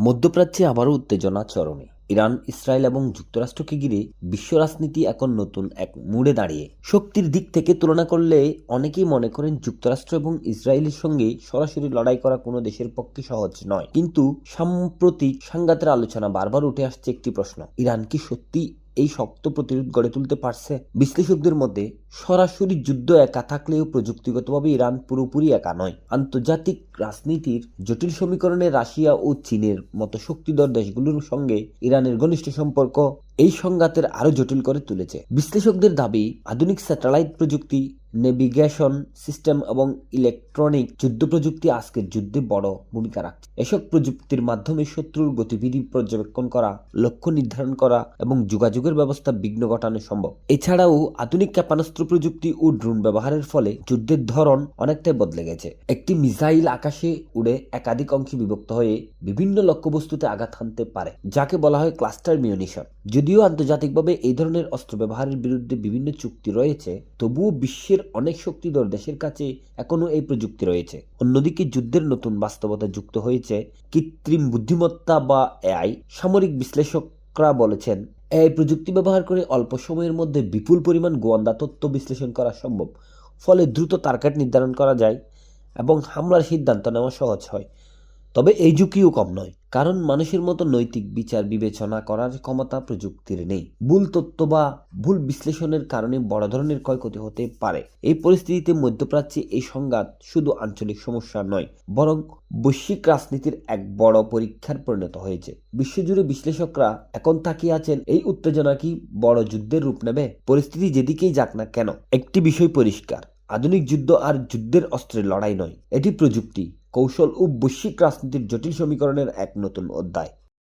মধ্যপ্রাচ্যে আবারও উত্তেজনা চরমে। ইরান, ইসরায়েল এবং যুক্তরাষ্ট্রকে ঘিরে বিশ্ব রাজনীতি এখন নতুন এক মোড়ে দাঁড়িয়ে। শক্তির দিক থেকে তুলনা করলে অনেকেই মনে করেন যুক্তরাষ্ট্র এবং ইসরায়েলের সঙ্গে সরাসরি লড়াই করা কোনো দেশের পক্ষে সহজ নয়। কিন্তু সাম্প্রতিক সংঘাতের আলোচনা বারবার উঠে আসছে একটি প্রশ্ন: ইরান কি সত্যি এই শক্ত প্রতিরোধ গড়ে তুলতে পারছে? বিশ্লেষকদের মধ্যে সরাসরি যুদ্ধ একা থাকলেও প্রযুক্তিগতভাবে ইরান পুরোপুরি একা নয়। আন্তর্জাতিক রাজনীতির জটিল সমীকরণে রাশিয়া ও চীনের মতো শক্তিধর দেশগুলোর সঙ্গে ইরানের ঘনিষ্ঠ সম্পর্ক এই সংঘাতের আরো জটিল করে তুলেছে। বিশ্লেষকদের দাবি, আধুনিক স্যাটেলাইট প্রযুক্তি, নেভিগেশন সিস্টেম এবং ইলেকট্রনিক যুদ্ধ প্রযুক্তি আজকের যুদ্ধে বড় ভূমিকা রাখছে। এসব প্রযুক্তির মাধ্যমে শত্রুর গতিবিধি পর্যবেক্ষণ করা, লক্ষ্য নির্ধারণ করা এবং যোগাযোগের ব্যবস্থা বিঘ্ন ঘটানো সম্ভব। এছাড়াও আধুনিক ক্ষেপণাস্ত্র প্রযুক্তি ও ড্রোন ব্যবহারের ফলে যুদ্ধের ধরন অনেকটাই বদলে গেছে। একটি মিসাইল আকাশে উড়ে একাধিক অংশে বিভক্ত হয়ে বিভিন্ন লক্ষ্যবস্তুতে আঘাত হানতে পারে, যাকে বলা হয় ক্লাস্টার মিউনিশন। যদিও আন্তর্জাতিকভাবে এই ধরনের অস্ত্র ব্যবহারের বিরুদ্ধে বিভিন্ন চুক্তি রয়েছে, তবুও বিশ্বের অনেক শক্তিধর দেশের কাছে এখনো এই প্রযুক্তি রয়েছে। অন্যদিকে যুদ্ধের নতুন বাস্তবতা যুক্ত হয়েছে কৃত্রিম বুদ্ধিমত্তা বা এআই। সামরিক বিশ্লেষকরা বলেছেন, এই প্রযুক্তি ব্যবহার করে অল্প সময়ের মধ্যে বিপুল পরিমাণ গোয়েন্দা তথ্য বিশ্লেষণ করা সম্ভব। ফলে দ্রুত টার্গেট নির্ধারণ করা যায় এবং হামলার সিদ্ধান্ত নেওয়া সহজ হয়। তবে এই ঝুঁকিও কম নয়, কারণ মানুষের মতো নৈতিক বিচার বিবেচনা করার ক্ষমতা প্রযুক্তির নেই। ভুল তথ্য বা ভুল বিশ্লেষণের কারণে বড় ধরনের ক্ষয়ক্ষতি হতে পারে। এই পরিস্থিতিতে মধ্যপ্রাচ্যে এই সংঘাত শুধু আঞ্চলিক সমস্যা নয়, বরং বৈশ্বিক রাজনীতির এক বড় পরীক্ষার পরিণত হয়েছে। বিশ্বজুড়ে বিশ্লেষকরা এখন তাকিয়ে আছেন, এই উত্তেজনা কি বড় যুদ্ধের রূপ নেবে? পরিস্থিতি যেদিকেই যাক না কেন, একটি বিষয় পরিষ্কার: আধুনিক যুদ্ধ আর যুদ্ধের অস্ত্রের লড়াই নয়, এটি প্রযুক্তি, কৌশল ও বৈশ্বিক রাজনীতির জটিল সমীকরণের এক নতুন অধ্যায়।